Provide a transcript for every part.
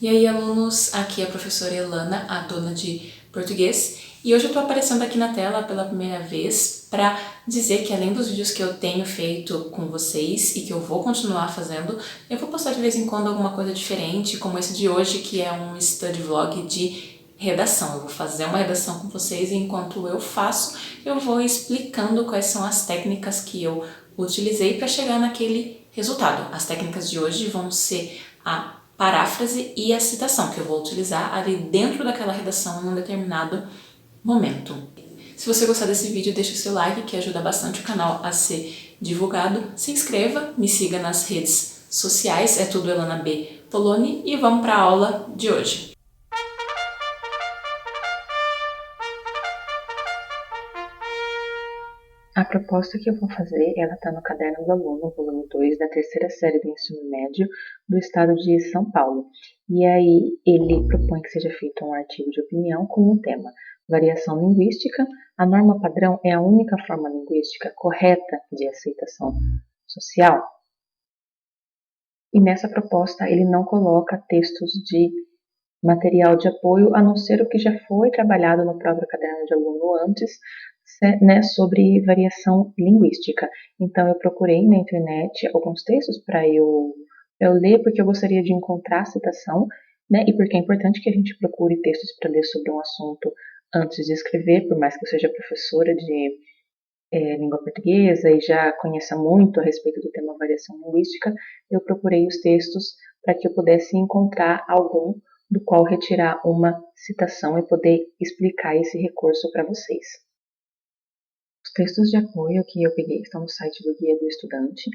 E aí, alunos, aqui é a professora Elana, a dona de português, e hoje eu estou aparecendo aqui na tela pela primeira vez para dizer que além dos vídeos que eu tenho feito com vocês e que eu vou continuar fazendo, eu vou postar de vez em quando alguma coisa diferente, como esse de hoje, que é um study vlog de redação. Eu vou fazer uma redação com vocês e enquanto eu faço, eu vou explicando quais são as técnicas que eu utilizei para chegar naquele resultado. As técnicas de hoje vão ser a paráfrase e a citação, que eu vou utilizar ali dentro daquela redação em um determinado momento. Se você gostar desse vídeo, deixa o seu like, que ajuda bastante o canal a ser divulgado. Se inscreva, me siga nas redes sociais, é tudo Elana B. Poloni, e vamos para a aula de hoje. A proposta que eu vou fazer, ela está no Caderno do Aluno, volume 2, da terceira série do ensino médio do estado de São Paulo. E aí ele propõe que seja feito um artigo de opinião com o tema variação linguística. A norma padrão é a única forma linguística correta de aceitação social? E nessa proposta ele não coloca textos de material de apoio, a não ser o que já foi trabalhado no próprio Caderno de Aluno antes, né, sobre variação linguística. Então eu procurei na internet alguns textos para eu ler, porque eu gostaria de encontrar a citação, né, e porque é importante que a gente procure textos para ler sobre um assunto antes de escrever, por mais que eu seja professora de língua portuguesa e já conheça muito a respeito do tema variação linguística, eu procurei os textos para que eu pudesse encontrar algum do qual retirar uma citação e poder explicar esse recurso para vocês. Os textos de apoio que eu peguei estão no site do Guia do Estudante.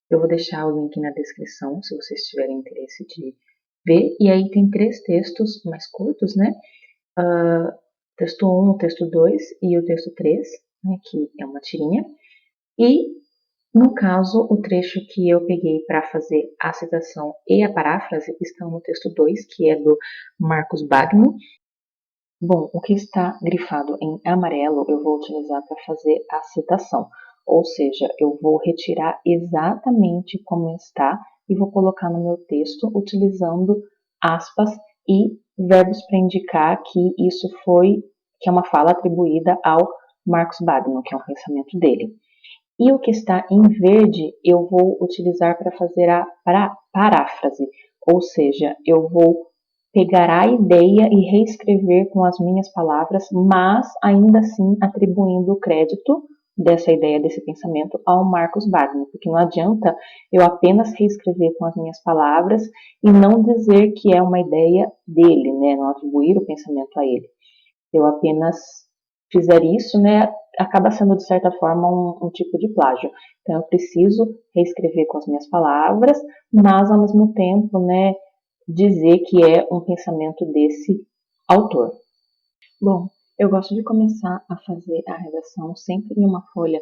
Eu vou deixar o link na descrição, se vocês tiverem interesse de ver. E aí tem 3 textos mais curtos, né? Texto 1, texto 2 e o texto 3, né, que é uma tirinha. E, no caso, o trecho que eu peguei para fazer a citação e a paráfrase estão no texto 2, que é do Marcos Bagno. Bom, o que está grifado em amarelo eu vou utilizar para fazer a citação, ou seja, eu vou retirar exatamente como está e vou colocar no meu texto utilizando aspas e verbos para indicar que que é uma fala atribuída ao Marcos Bagno, que é um pensamento dele. E o que está em verde eu vou utilizar para fazer a paráfrase, ou seja, eu vou pegar a ideia e reescrever com as minhas palavras, mas ainda assim atribuindo o crédito dessa ideia, desse pensamento ao Marcos Bagno, porque não adianta eu apenas reescrever com as minhas palavras e não dizer que é uma ideia dele, né? Não atribuir o pensamento a ele. Se eu apenas fizer isso, né, acaba sendo de certa forma um tipo de plágio. Então eu preciso reescrever com as minhas palavras, mas ao mesmo tempo, né, dizer que é um pensamento desse autor. Bom, eu gosto de começar a fazer a redação sempre em uma folha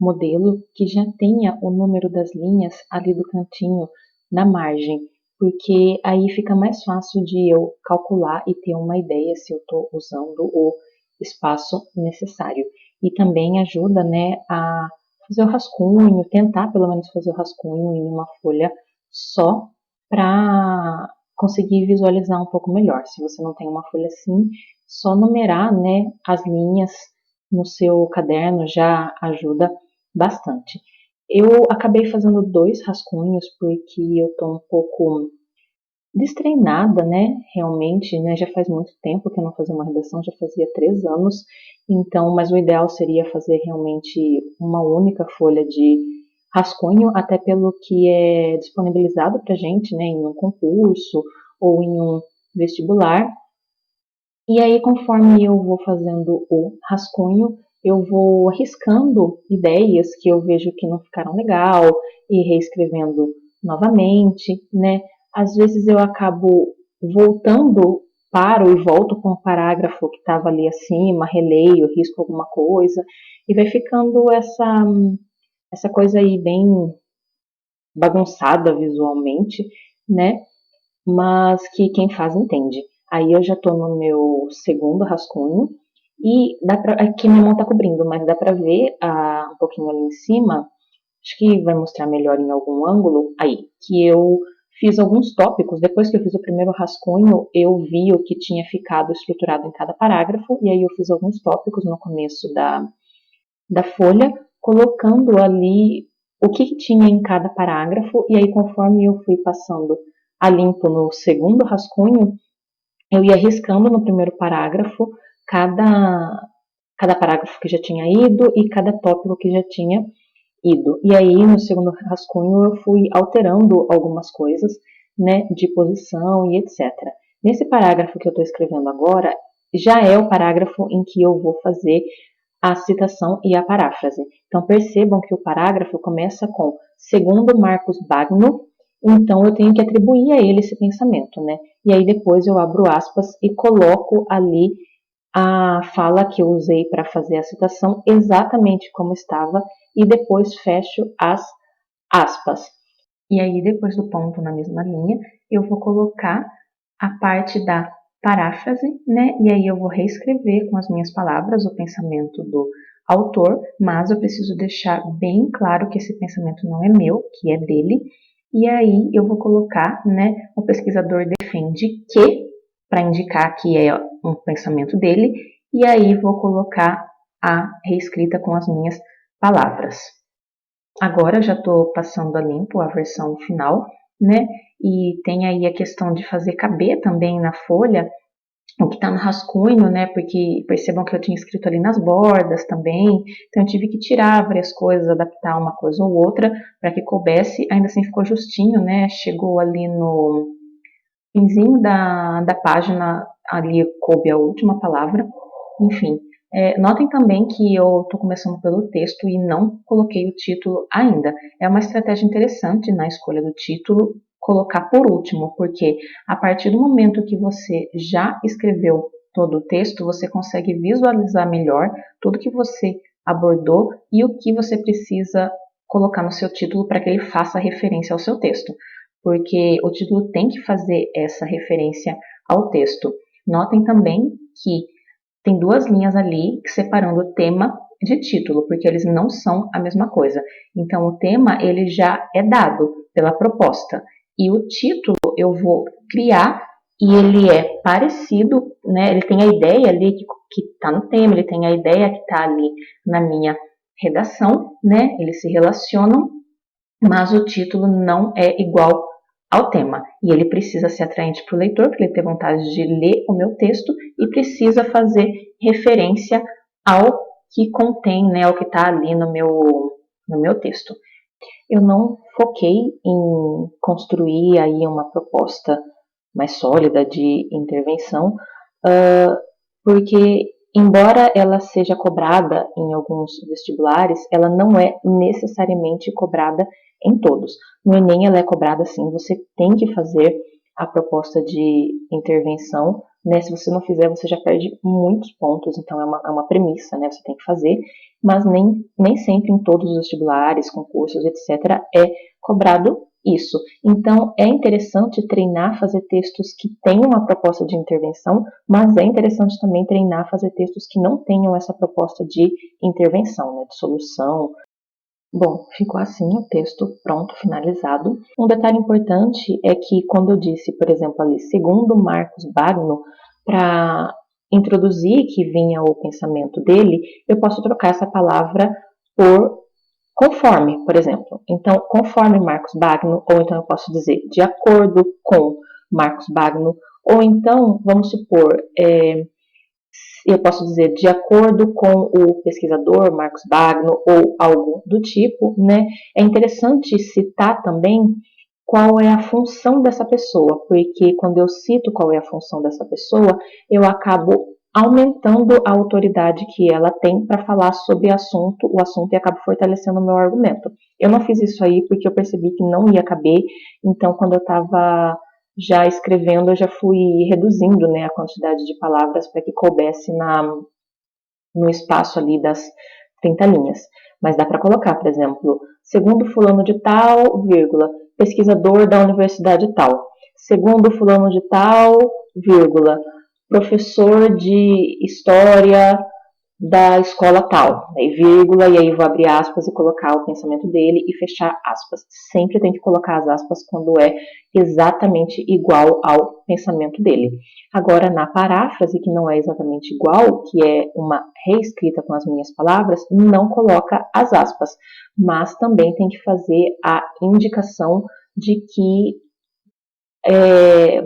modelo que já tenha o número das linhas ali do cantinho na margem, porque aí fica mais fácil de eu calcular e ter uma ideia se eu estou usando o espaço necessário. E também ajuda, né, a fazer o rascunho, tentar pelo menos fazer o rascunho em uma folha só para conseguir visualizar um pouco melhor. Se você não tem uma folha assim, só numerar, né, as linhas no seu caderno já ajuda bastante. Eu acabei fazendo 2 rascunhos porque eu estou um pouco destreinada, né, realmente, né, já faz muito tempo que eu não fazia uma redação, já fazia 3 anos, então, mas o ideal seria fazer realmente uma única folha de rascunho, até pelo que é disponibilizado para gente, né, em um concurso ou em um vestibular. E aí, conforme eu vou fazendo o rascunho, eu vou arriscando ideias que eu vejo que não ficaram legal e reescrevendo novamente, né? Às vezes eu acabo voltando, paro e volto com o parágrafo que estava ali acima, releio, risco alguma coisa, e vai ficando essa coisa aí bem bagunçada visualmente, né? Mas que quem faz entende. Aí eu já tô no meu segundo rascunho e aqui minha mão tá cobrindo, mas dá pra ver um pouquinho ali em cima, acho que vai mostrar melhor em algum ângulo, aí, que eu fiz alguns tópicos. Depois que eu fiz o primeiro rascunho, eu vi o que tinha ficado estruturado em cada parágrafo, e aí eu fiz alguns tópicos no começo da folha, colocando ali o que tinha em cada parágrafo, e aí conforme eu fui passando a limpo no segundo rascunho, eu ia riscando no primeiro parágrafo cada parágrafo que já tinha ido e cada tópico que já tinha ido. E aí, no segundo rascunho, eu fui alterando algumas coisas, né, de posição e etc. Nesse parágrafo que eu estou escrevendo agora, já é o parágrafo em que eu vou fazer a citação e a paráfrase. Então, percebam que o parágrafo começa com segundo Marcos Bagno, então eu tenho que atribuir a ele esse pensamento, né? E aí depois eu abro aspas e coloco ali a fala que eu usei para fazer a citação exatamente como estava e depois fecho as aspas. E aí, depois do ponto na mesma linha, eu vou colocar a parte da paráfrase, né? E aí eu vou reescrever com as minhas palavras o pensamento do autor, mas eu preciso deixar bem claro que esse pensamento não é meu, que é dele. E aí eu vou colocar, né? O pesquisador defende que, para indicar que é um pensamento dele, e aí vou colocar a reescrita com as minhas palavras. Agora já estou passando a limpo a versão final, né? E tem aí a questão de fazer caber também na folha o que está no rascunho, né? Porque percebam que eu tinha escrito ali nas bordas também, então eu tive que tirar várias coisas, adaptar uma coisa ou outra para que coubesse, ainda assim ficou justinho, né? Chegou ali no finzinho da página, ali coube a última palavra, enfim. Notem também que eu estou começando pelo texto e não coloquei o título ainda. É uma estratégia interessante na escolha do título colocar por último, porque a partir do momento que você já escreveu todo o texto, você consegue visualizar melhor tudo que você abordou e o que você precisa colocar no seu título para que ele faça referência ao seu texto, porque o título tem que fazer essa referência ao texto. Notem também que tem duas linhas ali separando o tema de título, porque eles não são a mesma coisa. Então, o tema ele já é dado pela proposta. E o título eu vou criar e ele é parecido, né? Ele tem a ideia ali que está no tema, ele tem a ideia que está ali na minha redação, né? Eles se relacionam, mas o título não é igual ao tema. E ele precisa ser atraente para o leitor, para ele ter vontade de ler o meu texto e precisa fazer referência ao que contém, né, ao que está ali no meu texto. Eu não foquei em construir aí uma proposta mais sólida de intervenção, porque embora ela seja cobrada em alguns vestibulares, ela não é necessariamente cobrada em todos. No Enem ela é cobrada sim, você tem que fazer a proposta de intervenção, né? Se você não fizer, você já perde muitos pontos, então é uma premissa, né? Você tem que fazer, mas nem sempre em todos os vestibulares, concursos, etc., é cobrado isso. Então, é interessante treinar, fazer textos que tenham a proposta de intervenção, mas é interessante também treinar, fazer textos que não tenham essa proposta de intervenção, né, de solução. Bom, ficou assim o texto pronto, finalizado. Um detalhe importante é que quando eu disse, por exemplo, ali, segundo Marcos Bagno, para introduzir que vinha o pensamento dele, eu posso trocar essa palavra por conforme, por exemplo. Então, conforme Marcos Bagno, ou então eu posso dizer de acordo com Marcos Bagno, ou então, vamos supor, eu posso dizer de acordo com o pesquisador Marcos Bagno ou algo do tipo, né? É interessante citar também qual é a função dessa pessoa, porque quando eu cito qual é a função dessa pessoa, eu acabo aumentando a autoridade que ela tem para falar sobre o assunto e acabo fortalecendo o meu argumento. Eu não fiz isso aí porque eu percebi que não ia caber, então quando eu estava já escrevendo, eu já fui reduzindo, né, a quantidade de palavras para que coubesse no espaço ali das 30 linhas. Mas dá para colocar, por exemplo, segundo fulano de tal, vírgula, pesquisador da universidade tal. Segundo fulano de tal, vírgula, professor de história da escola tal, aí vírgula, e aí vou abrir aspas e colocar o pensamento dele e fechar aspas. Sempre tem que colocar as aspas quando é exatamente igual ao pensamento dele. Agora, na paráfrase, que não é exatamente igual, que é uma reescrita com as minhas palavras, não coloca as aspas, mas também tem que fazer a indicação de que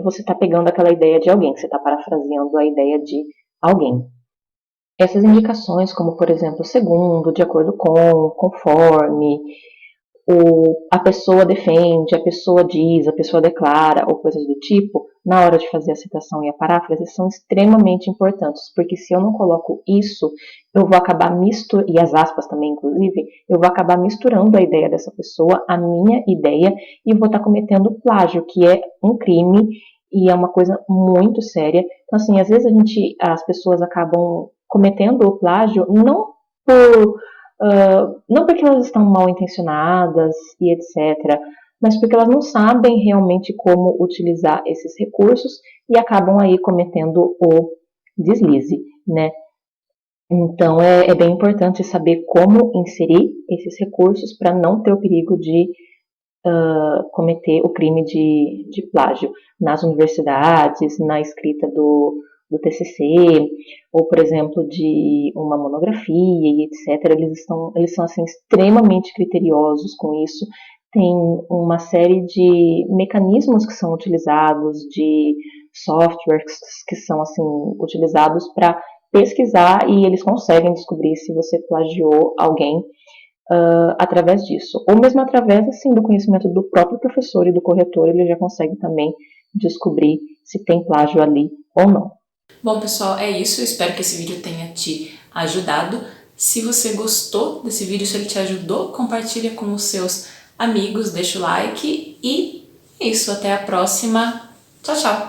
você está pegando aquela ideia de alguém, que você está parafraseando a ideia de alguém. Essas indicações, como por exemplo, segundo, de acordo com, conforme, a pessoa defende, a pessoa diz, a pessoa declara, ou coisas do tipo, na hora de fazer a citação e a paráfrase, são extremamente importantes, porque se eu não coloco isso, eu vou acabar misturando, e as aspas também, inclusive, eu vou acabar misturando a ideia dessa pessoa, a minha ideia, e vou estar cometendo plágio, que é um crime, e é uma coisa muito séria. Então, assim, às vezes as pessoas acabam cometendo o plágio não porque elas estão mal intencionadas e etc., mas porque elas não sabem realmente como utilizar esses recursos e acabam aí cometendo o deslize, né? Então é bem importante saber como inserir esses recursos para não ter o perigo de cometer o crime de plágio nas universidades, na escrita do TCC, ou, por exemplo, de uma monografia e etc. Eles são assim, extremamente criteriosos com isso. Tem uma série de mecanismos que são utilizados, de softwares que são assim, utilizados para pesquisar e eles conseguem descobrir se você plagiou alguém através disso. Ou mesmo através assim, do conhecimento do próprio professor e do corretor, ele já consegue também descobrir se tem plágio ali ou não. Bom, pessoal, é isso. Eu espero que esse vídeo tenha te ajudado. Se você gostou desse vídeo, se ele te ajudou, compartilha com os seus amigos, deixa o like e é isso. Até a próxima. Tchau, tchau!